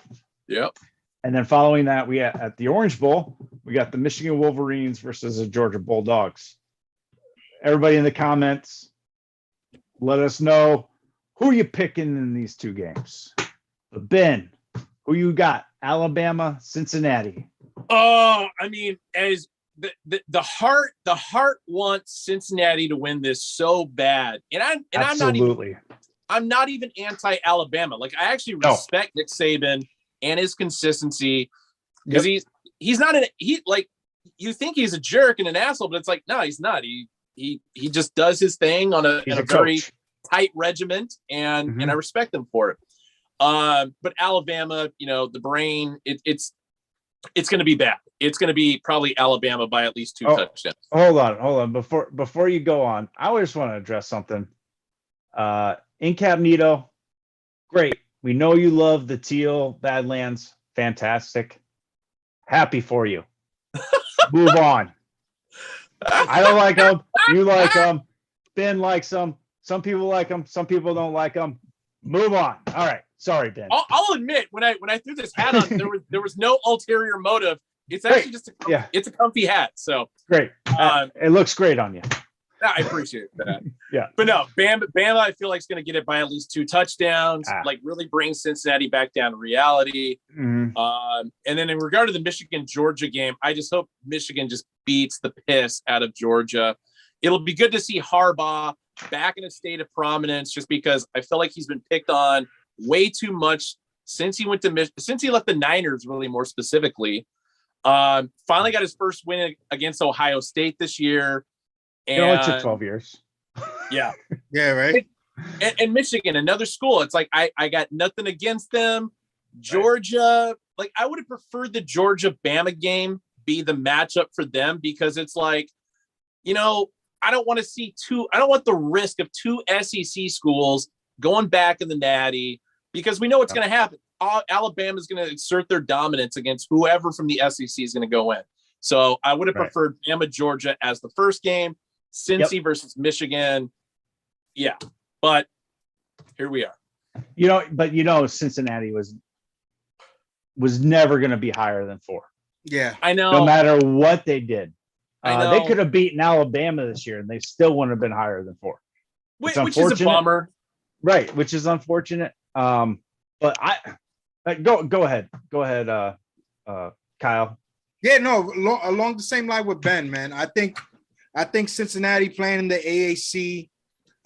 Yep. And then following that, we at the Orange Bowl, we got the Michigan Wolverines versus the Georgia Bulldogs. Everybody in the comments, let us know who you picking in these two games. But Ben, who you got? Alabama, Cincinnati. Oh, I mean, as the heart wants Cincinnati to win this so bad, and I'm not even anti-Alabama. Like, I actually respect Nick Saban and his consistency, because he's not like, you think he's a jerk and an asshole, but it's like, no, he's not. He just does his thing on a very tight regiment, and I respect him for it. But Alabama, the brain, it's going to be bad. It's going to be probably Alabama by at least 2 touchdowns. Hold on. Before you go on, I just want to address something. Incognito, great. We know you love the teal Badlands. Fantastic. Happy for you. Move on. I don't like them. You like them. Ben likes them. Some people like them. Some people don't like them. Move on. All right. Sorry, Ben. I'll admit, when I threw this hat on, there was no ulterior motive. It's actually just it's a comfy hat. So great. It looks great on you. I appreciate that. Yeah. But no, Bama, I feel like is going to get it by at least 2 touchdowns. Like, really bring Cincinnati back down to reality. Mm-hmm. And then in regard to the Michigan-Georgia game, I just hope Michigan just beats the piss out of Georgia. It'll be good to see Harbaugh back in a state of prominence, just because I feel like he's been picked on way too much since he left the Niners, really, more specifically. Finally got his first win against Ohio State this year. And, it only took 12 years. Yeah. Yeah, right. And Michigan, another school. It's like, I got nothing against them. Georgia, like, I would have preferred the Georgia-Bama game be the matchup for them, because it's like, I don't want the risk of 2 SEC schools going back in the Natty, because we know what's going to happen. Alabama's going to exert their dominance against whoever from the SEC is going to go in. So I would have preferred Bama, Georgia as the first game. Cincy versus Michigan. Yeah. But here we are. Cincinnati was never going to be higher than 4. Yeah. I know. No matter what they did. I know. They could have beaten Alabama this year, and they still wouldn't have been higher than 4. Which is a bummer. Right, which is unfortunate. But go ahead. Go ahead, Kyle. Yeah, no, along the same line with Ben, man. I think Cincinnati playing in the AAC,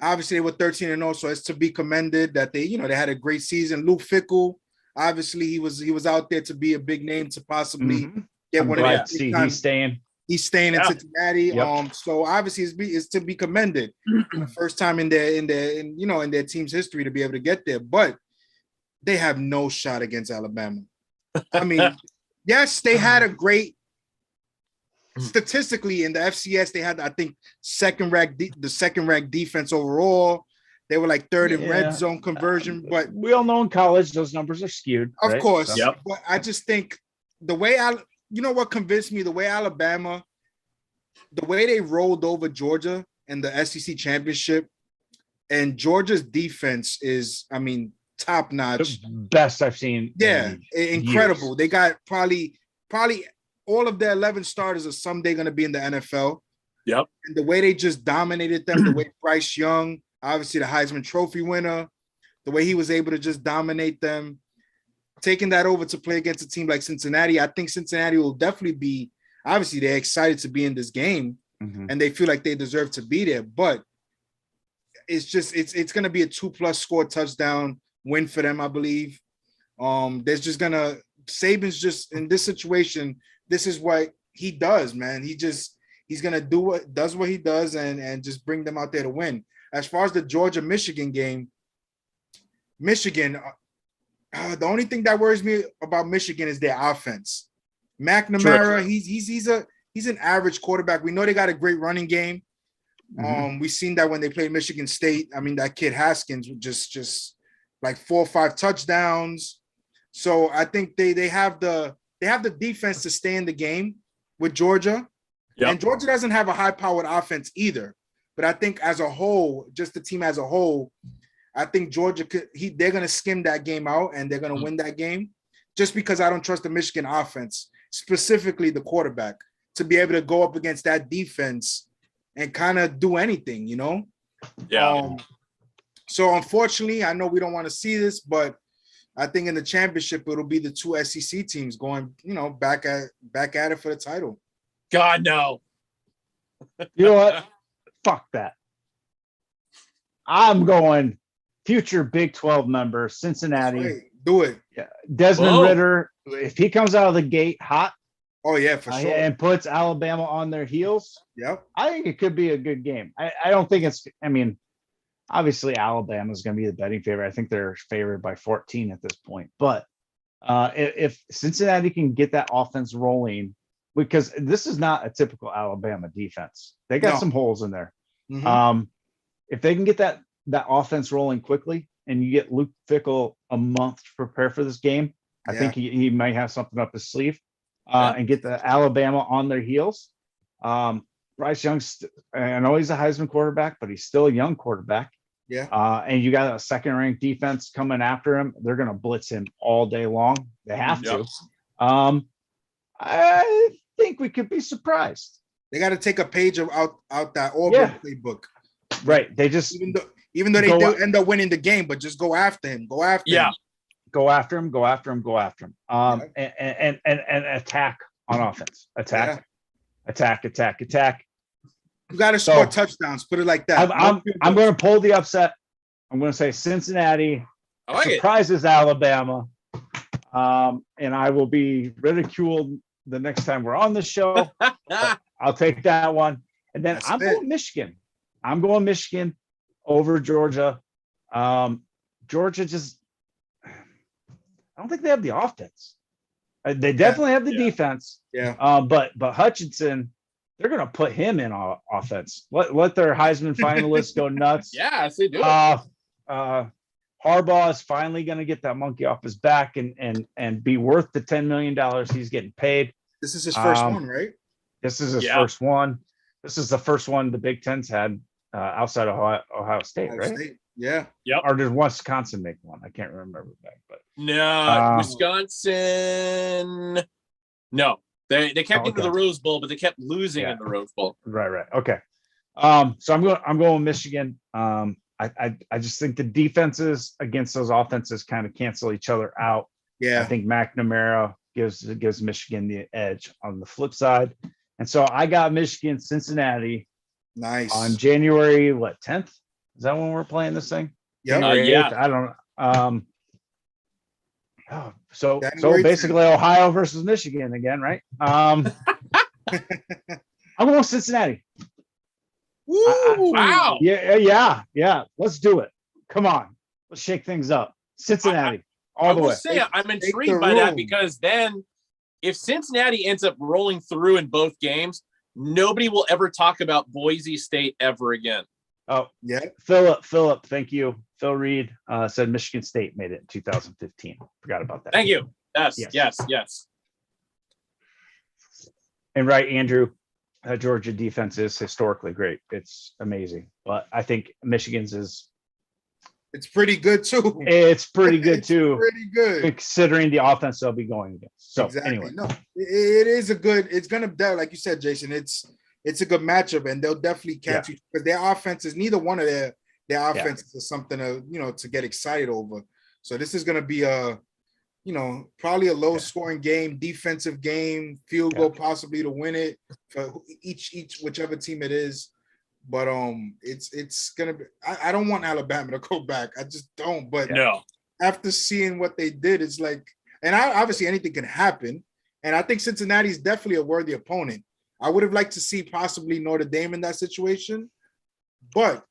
obviously they were 13-0, so it's to be commended that they had a great season. Luke Fickell, obviously he was out there to be a big name to possibly get one of the He's staying in Cincinnati. Yep. So obviously it's to be commended. The first time in their team's history to be able to get there, but they have no shot against Alabama. I mean, yes, they had a great statistically in the FCS. They had, I think, the second ranked defense overall. They were like 3rd in red zone conversion, but we all know in college those numbers are skewed. Of course, so. But I just think the way what convinced me, the way Alabama, the way they rolled over Georgia in the SEC championship, and Georgia's defense is, I mean, top notch. The best I've seen. Yeah, incredible. Years. They got probably all of their 11 starters are someday going to be in the NFL. Yep. And the way they just dominated them, the way Bryce Young, obviously the Heisman Trophy winner, the way he was able to just dominate them, taking that over to play against a team like Cincinnati. I think Cincinnati will definitely be, obviously they're excited to be in this game and they feel like they deserve to be there, but it's going to be a 2+ score touchdown win for them, I believe. Saban's just in this situation. This is what he does, man. He's going to do what he does and just bring them out there to win. As far as the Georgia-Michigan game, Michigan, the only thing that worries me about Michigan is their offense. McNamara, he's an average quarterback. We know they got a great running game. We've seen that when they played Michigan State. I mean, that kid Haskins would just like 4 or 5 touchdowns. So I think they have the defense to stay in the game with Georgia. Yep. And Georgia doesn't have a high-powered offense either. But I think as a whole, just the team as a whole, I think Georgia they're going to skim that game out and they're going to win that game, just because I don't trust the Michigan offense, specifically the quarterback, to be able to go up against that defense and kind of do anything, you know? Yeah. So unfortunately, I know we don't want to see this, but I think in the championship, it'll be the 2 SEC teams going, back at it for the title. God, no. You know what? Fuck that. I'm going future Big 12 member, Cincinnati. Right. Do it. Yeah. Desmond Ridder, if he comes out of the gate hot. Oh, yeah, for sure. And puts Alabama on their heels. Yep. I think it could be a good game. I don't think obviously Alabama is going to be the betting favorite. I think they're favored by 14 at this point. But if Cincinnati can get that offense rolling, because this is not a typical Alabama defense. They got some holes in there. If they can get that offense rolling quickly and you get Luke Fickell a month to prepare for this game, I think he might have something up his sleeve and get the Alabama on their heels. Bryce Young's, I know he's a Heisman quarterback, but he's still a young quarterback. Yeah. And you got a second-ranked defense coming after him. They're going to blitz him all day long. They have to. I think we could be surprised. They got to take a page out that Auburn playbook. Right. They just even though they do end up winning the game, but just go after him. Go after him. Go after him. And attack on offense. Attack. You got to score touchdowns. Put it like that. I'm going to pull the upset. I'm going to say Cincinnati surprises Alabama. And I will be ridiculed the next time we're on the show. I'll take that one. And then I'm going Michigan. I'm going Michigan over Georgia. Georgia just, I don't think they have the offense. They definitely have the defense. Yeah. But Hutchinson, they're going to put him in offense. Let their Heisman finalists go nuts. Yes, they do. Harbaugh is finally going to get that monkey off his back and be worth the $10 million he's getting paid. This is his first one, right? This is his first one. This is the first one the Big Ten's had outside of Ohio State, right? Yeah. Yep. Or did Wisconsin make one? I can't remember that. But no, Wisconsin. No, they kept getting to the Rose Bowl, but they kept losing in the Rose Bowl. Right. Okay. So I'm going Michigan. I just think the defenses against those offenses kind of cancel each other out. Yeah. I think McNamara gives Michigan the edge on the flip side. And so I got Michigan, Cincinnati. Nice. On January 10th? Is that when we're playing this thing? Yeah. I don't know. So basically Ohio versus Michigan again, right? I'm going Cincinnati. Woo! Wow. Yeah. Let's do it. Come on. Let's shake things up. Cincinnati. All the way. I'm intrigued by that because then if Cincinnati ends up rolling through in both games, nobody will ever talk about Boise State ever again. Oh, yeah. Philip, thank you. Phil Reed said Michigan State made it in 2015. Forgot about that. Thank you. Yes. And right, Andrew, Georgia defense is historically great. It's amazing. But I think Michigan's it's pretty good too. It's pretty good too. Pretty good considering the offense they'll be going against. So anyway, no, it is a good. It's gonna, like you said, Jason. It's a good matchup, and they'll definitely catch you because their offenses. Neither one of their offense is something to get excited over. So this is going to be probably a low scoring game, defensive game, field goal possibly to win it for each whichever team it is. But it's gonna be. I don't want Alabama to go back. I just don't. But no, after seeing what they did, it's like, and obviously anything can happen. And I think Cincinnati is definitely a worthy opponent. I would have liked to see possibly Notre Dame in that situation, but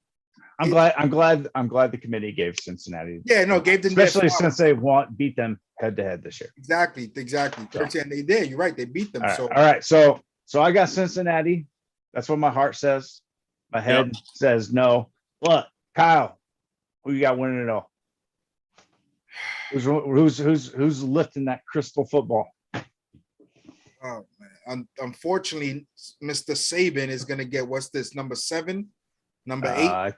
I'm glad the committee gave Cincinnati. Gave them, especially since they beat them head to head this year. Exactly. So, and they did. You're right. They beat them. All right. So I got Cincinnati. That's what my heart says. My head says no. But Kyle, who you got winning it all? Who's lifting that crystal football? Oh man! Unfortunately, Mr. Saban is going to get number 7, number 8. I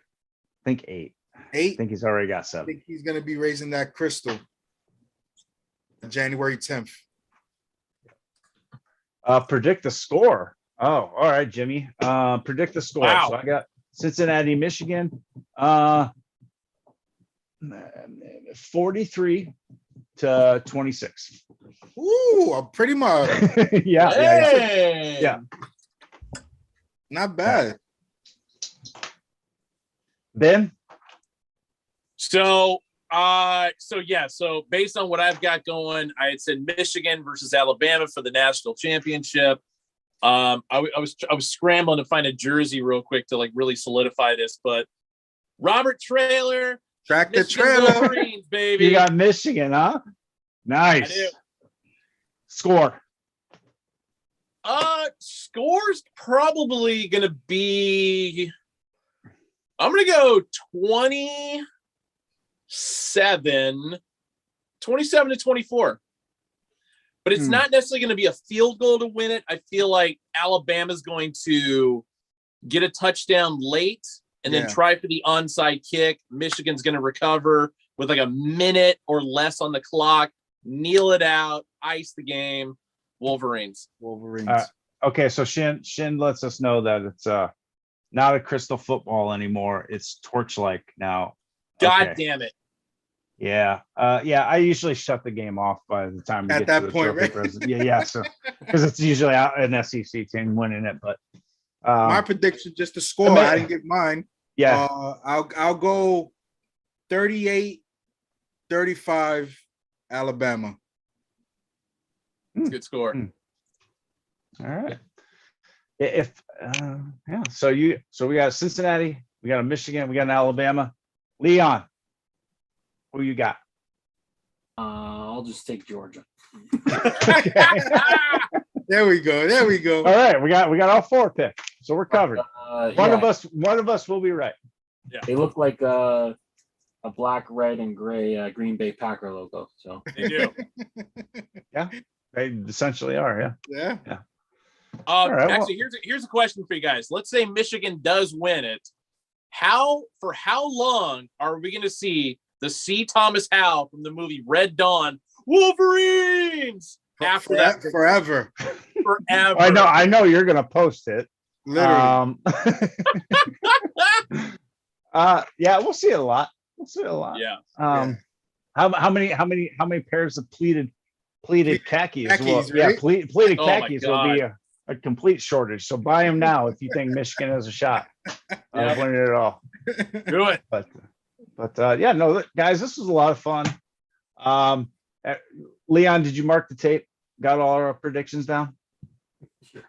think 8. 8. I think he's already got 7. I think he's going to be raising that crystal on January 10th. Predict the score. Oh, all right, Jimmy. Predict the score. Wow. So I got Cincinnati, Michigan. 43-26. Ooh, pretty much. Yeah. Not bad. Ben? So based on what I've got going, I had said Michigan versus Alabama for the national championship. I was scrambling to find a jersey real quick to like really solidify this, but Robert Trailer, track the Michigan trailer, Wolverines, baby. You got Michigan, huh? Nice. I do. Score. Score's probably gonna be. I'm gonna go 27-24. But it's not necessarily going to be a field goal to win it. I feel like Alabama's going to get a touchdown late and then try for the onside kick. Michigan's going to recover with like a minute or less on the clock, kneel it out, ice the game. Wolverines. Okay, so Shin lets us know that it's not a crystal football anymore. It's torch-like now. God damn it. Yeah. I usually shut the game off by the time we at get that to the point, right? Yeah. So because it's usually out an SEC team winning it, but my prediction, just the score. I didn't give mine. Yeah. I'll go 38-35 Alabama. Good score. All right. So we got Cincinnati, we got a Michigan, we got an Alabama. Leon, who you got? I'll just take Georgia. There we go. All right, we got all 4 picks, so we're covered. One of us will be right. Yeah. They look like a black, red, and gray Green Bay Packer logo. So they do. Yeah, they essentially are. Yeah. Right, actually, here's a question for you guys. Let's say Michigan does win it. How long are we going to see the C. Thomas Howell from the movie Red Dawn Wolverines after that? Forever. I know you're going to post it. Literally. We'll see it a lot. Yeah. How many pairs of pleated khakis? Khakis, Yeah, right? pleated khakis will God. be a complete shortage. So buy them now if you think Michigan has a shot of winning it all. Do it. But guys, this was a lot of fun. Leon, did you mark the tape? Got all our predictions down?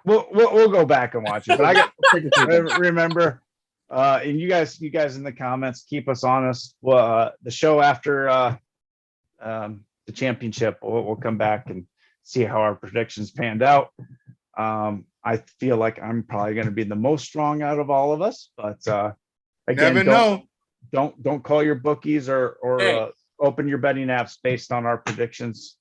We'll go back and watch it. But I got remember, and you guys in the comments, keep us honest. Well, the show after the championship, we'll come back and see how our predictions panned out. I feel like I'm probably going to be the most strong out of all of us, but again, don't call your bookies or open your betting apps based on our predictions.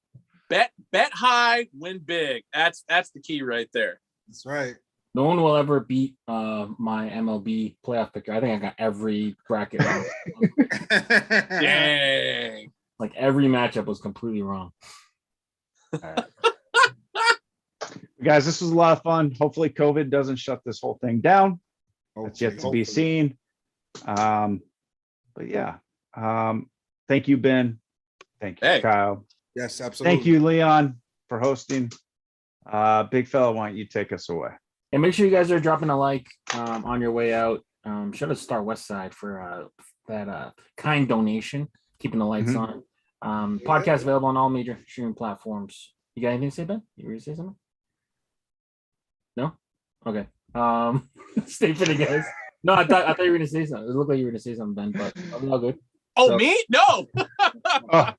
Bet high, win big. That's the key right there. That's right. no one will ever beat my MLB playoff picker. I think I got every bracket wrong. Dang. Like every matchup was completely wrong. All right. Guys, this was a lot of fun. Hopefully COVID doesn't shut this whole thing down. That's yet to be seen. But yeah, thank you, Ben. Thank you, Hey. Kyle. Yes, absolutely. Thank you, Leon, for hosting. Big fella, why don't you take us away? And make sure you guys are dropping a like on your way out. Shout out to Star West Side for that kind donation, keeping the lights on. Podcast available on all major streaming platforms. You got anything to say, Ben? You ready to say something? No? Okay. Stay fitting, guys. No, I thought you were gonna say something. It looked like you were gonna say something, Ben, but all good. Oh, me? No. Oh.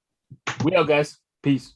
We out, guys. Peace.